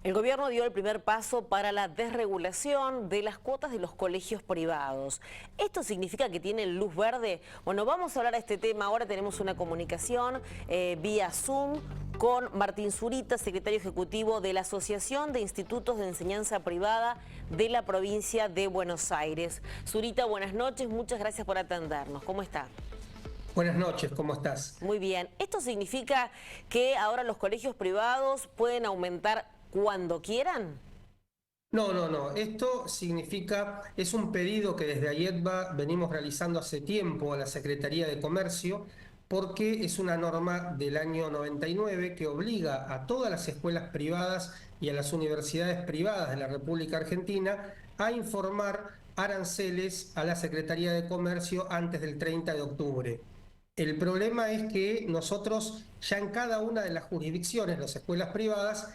El gobierno dio el primer paso para la desregulación de las cuotas de los colegios privados. ¿Esto significa que tienen luz verde? Bueno, vamos a hablar de este tema. Ahora tenemos una comunicación vía Zoom con Martín Zurita, secretario ejecutivo de la Asociación de Institutos de Enseñanza Privada de la provincia de Buenos Aires. Zurita, buenas noches, muchas gracias por atendernos. ¿Cómo está? Buenas noches, ¿cómo estás? Muy bien. ¿Esto significa que ahora los colegios privados pueden aumentar cuando quieran? No. Esto significa, es un pedido que desde AIETBA venimos realizando hace tiempo a la Secretaría de Comercio, porque es una norma del año 99 que obliga a todas las escuelas privadas y a las universidades privadas de la República Argentina a informar aranceles a la Secretaría de Comercio antes del 30 de octubre. El problema es que nosotros ya en cada una de las jurisdicciones, las escuelas privadas,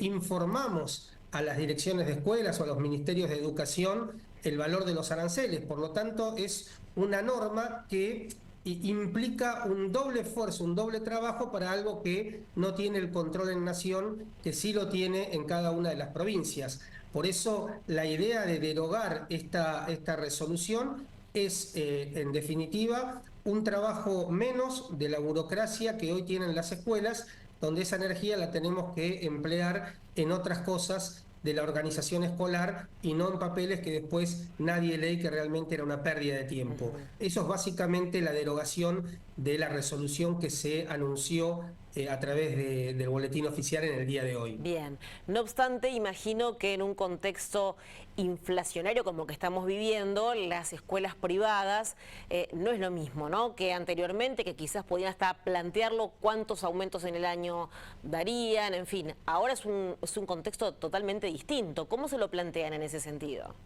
informamos a las direcciones de escuelas o a los ministerios de educación el valor de los aranceles. Por lo tanto, es una norma que implica un doble esfuerzo, un doble trabajo para algo que no tiene el control en nación, que sí lo tiene en cada una de las provincias. Por eso la idea de derogar esta resolución es, en definitiva, un trabajo menos de la burocracia que hoy tienen las escuelas, donde esa energía la tenemos que emplear en otras cosas de la organización escolar y no en papeles que después nadie lee, que realmente era una pérdida de tiempo. Eso es básicamente la derogación de la resolución que se anunció a través del boletín oficial en el día de hoy. Bien, no obstante, imagino que en un contexto inflacionario como que estamos viviendo, las escuelas privadas no es lo mismo, ¿no?, que anteriormente, que quizás podían hasta plantearlo cuántos aumentos en el año darían, en fin. Ahora es un contexto totalmente distinto. ¿Cómo se lo plantean en ese sentido?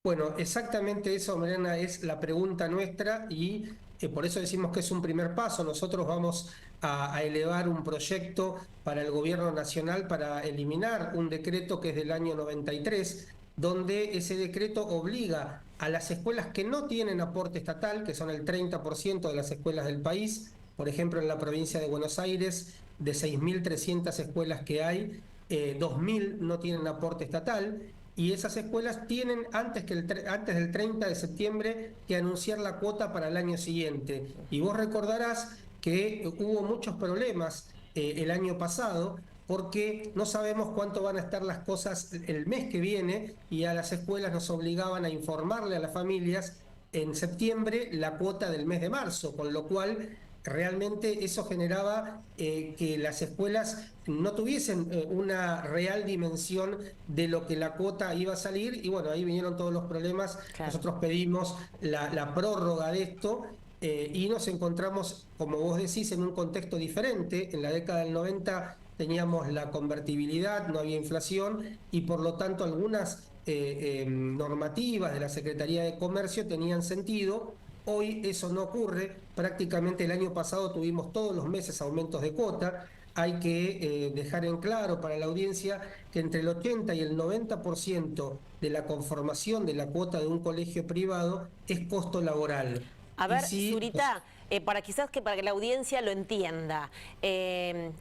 Bueno, exactamente eso, Mariana, es la pregunta nuestra y por eso decimos que es un primer paso. Nosotros vamos a elevar un proyecto para el gobierno nacional para eliminar un decreto que es del año 93, donde ese decreto obliga a las escuelas que no tienen aporte estatal, que son el 30% de las escuelas del país, por ejemplo en la provincia de Buenos Aires, de 6.300 escuelas que hay, 2.000 no tienen aporte estatal. Y esas escuelas tienen antes del 30 de septiembre que anunciar la cuota para el año siguiente. Y vos recordarás que hubo muchos problemas el año pasado porque no sabemos cuánto van a estar las cosas el mes que viene y a las escuelas nos obligaban a informarle a las familias en septiembre la cuota del mes de marzo, con lo cual realmente eso generaba que las escuelas no tuviesen una real dimensión de lo que la cuota iba a salir y bueno, ahí vinieron todos los problemas. Claro. Nosotros pedimos la prórroga de esto y nos encontramos, como vos decís, en un contexto diferente. En la década del 90 teníamos la convertibilidad, no había inflación y por lo tanto algunas normativas de la Secretaría de Comercio tenían sentido. Hoy eso no ocurre, prácticamente el año pasado tuvimos todos los meses aumentos de cuota. Hay que dejar en claro para la audiencia que entre el 80 y el 90% de la conformación de la cuota de un colegio privado es costo laboral. A Y ver, si Zurita, para que la audiencia lo entienda,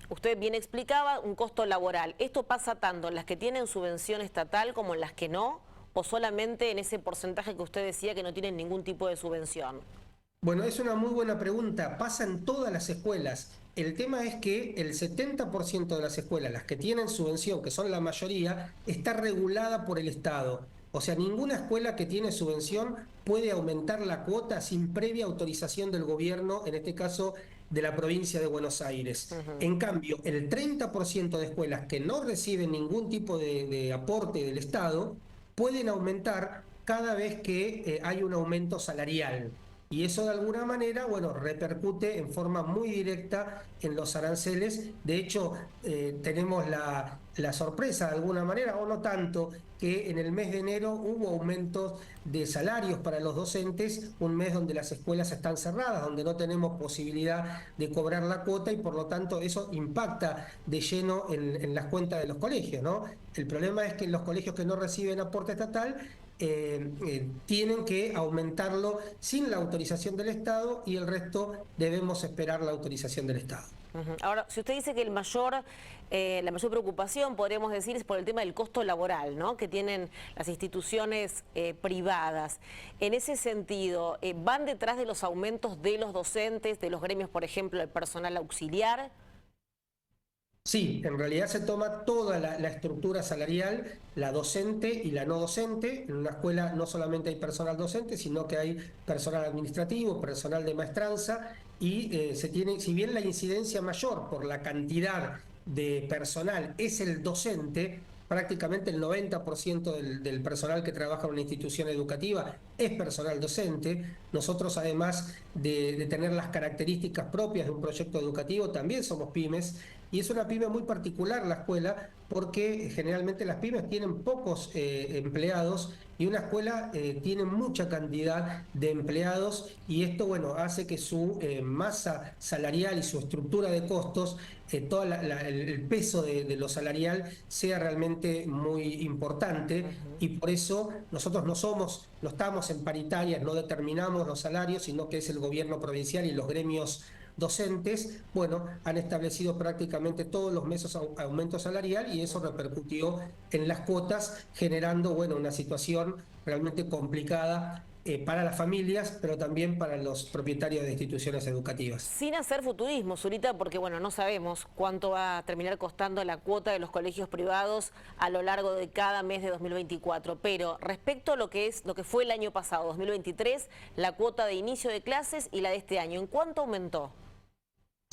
usted bien explicaba un costo laboral. ¿Esto pasa tanto en las que tienen subvención estatal como en las que no? ¿O solamente en ese porcentaje que usted decía que no tienen ningún tipo de subvención? Bueno, es una muy buena pregunta. Pasa en todas las escuelas. El tema es que el 70% de las escuelas, las que tienen subvención, que son la mayoría, está regulada por el Estado. O sea, ninguna escuela que tiene subvención puede aumentar la cuota sin previa autorización del gobierno, en este caso de la provincia de Buenos Aires. En cambio, el 30% de escuelas que no reciben ningún tipo de aporte del Estado pueden aumentar cada vez que hay un aumento salarial. Y eso de alguna manera, bueno, repercute en forma muy directa en los aranceles. De hecho, tenemos la sorpresa de alguna manera, o no tanto, que en el mes de enero hubo aumentos de salarios para los docentes, un mes donde las escuelas están cerradas, donde no tenemos posibilidad de cobrar la cuota y por lo tanto eso impacta de lleno en las cuentas de los colegios, ¿no? El problema es que los colegios que no reciben aporte estatal tienen que aumentarlo sin la autorización del Estado y el resto debemos esperar la autorización del Estado. Ahora, si usted dice que el mayor la mayor preocupación, podríamos decir, es por el tema del costo laboral, ¿no?, que tienen las instituciones privadas. En ese sentido, ¿van detrás de los aumentos de los docentes, de los gremios, por ejemplo, el personal auxiliar? Sí, en realidad se toma toda la estructura salarial, la docente y la no docente. En una escuela no solamente hay personal docente, sino que hay personal administrativo, personal de maestranza, y se tiene, si bien la incidencia mayor por la cantidad de personal es el docente, prácticamente el 90% del personal que trabaja en una institución educativa es personal docente. Nosotros, además de tener las características propias de un proyecto educativo, también somos pymes, y es una pyme muy particular la escuela, porque generalmente las pymes tienen pocos empleados y una escuela tiene mucha cantidad de empleados, y esto, bueno, hace que su masa salarial y su estructura de costos, todo el peso de lo salarial sea realmente muy importante. Y por eso nosotros no estamos en paritarias, no determinamos los salarios, sino que es el gobierno provincial y los gremios docentes, bueno, han establecido prácticamente todos los meses aumento salarial, y eso repercutió en las cuotas, generando, bueno, una situación realmente complicada para las familias, pero también para los propietarios de instituciones educativas. Sin hacer futurismo, Zurita, porque bueno, no sabemos cuánto va a terminar costando la cuota de los colegios privados a lo largo de cada mes de 2024, pero respecto a lo que fue el año pasado, 2023, la cuota de inicio de clases y la de este año, ¿en cuánto aumentó?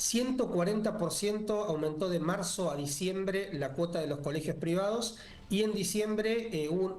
140% aumentó de marzo a diciembre la cuota de los colegios privados, y en diciembre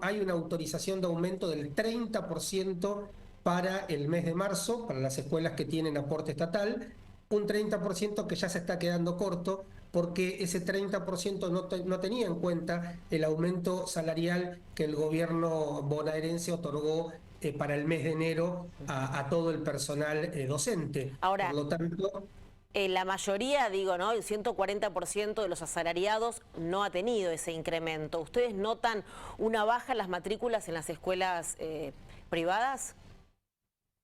hay una autorización de aumento del 30% para el mes de marzo, para las escuelas que tienen aporte estatal, un 30% que ya se está quedando corto, porque ese 30% no tenía en cuenta el aumento salarial que el gobierno bonaerense otorgó para el mes de enero a todo el personal docente. Ahora, por lo tanto, la mayoría, digo, ¿no?, el 140% de los asalariados no ha tenido ese incremento. ¿Ustedes notan una baja en las matrículas en las escuelas privadas?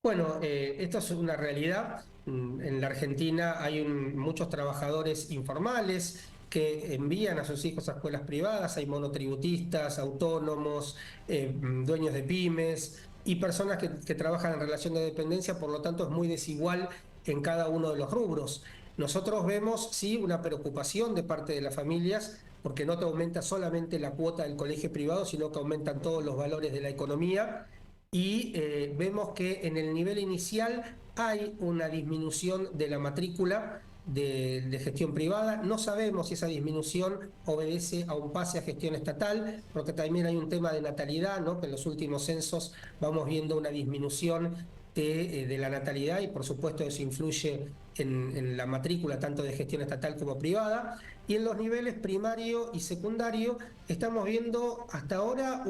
bueno, esto es una realidad. En la Argentina hay muchos trabajadores informales que envían a sus hijos a escuelas privadas. Hay monotributistas, autónomos, dueños de pymes y personas que trabajan en relación de dependencia. Por lo tanto, es muy desigual en cada uno de los rubros. Nosotros vemos, sí, una preocupación de parte de las familias, porque no te aumenta solamente la cuota del colegio privado, sino que aumentan todos los valores de la economía. Y vemos que en el nivel inicial hay una disminución de la matrícula de gestión privada. No sabemos si esa disminución obedece a un pase a gestión estatal, porque también hay un tema de natalidad, ¿no?, que en los últimos censos vamos viendo una disminución de la natalidad, y por supuesto eso influye en la matrícula tanto de gestión estatal como privada. Y en los niveles primario y secundario estamos viendo hasta ahora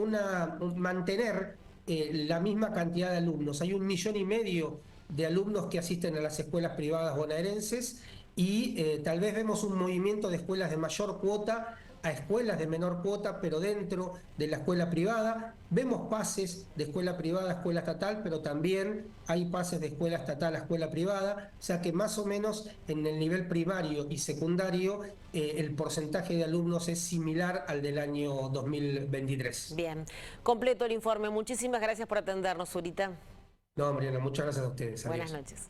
mantener la misma cantidad de alumnos. Hay 1,5 millones de alumnos que asisten a las escuelas privadas bonaerenses, y tal vez vemos un movimiento de escuelas de mayor cuota a escuelas de menor cuota, pero dentro de la escuela privada. Vemos pases de escuela privada a escuela estatal, pero también hay pases de escuela estatal a escuela privada, o sea que más o menos en el nivel primario y secundario el porcentaje de alumnos es similar al del año 2023. Bien, completo el informe. Muchísimas gracias por atendernos, Zurita. No, Mariana, muchas gracias a ustedes. Adiós. Buenas noches.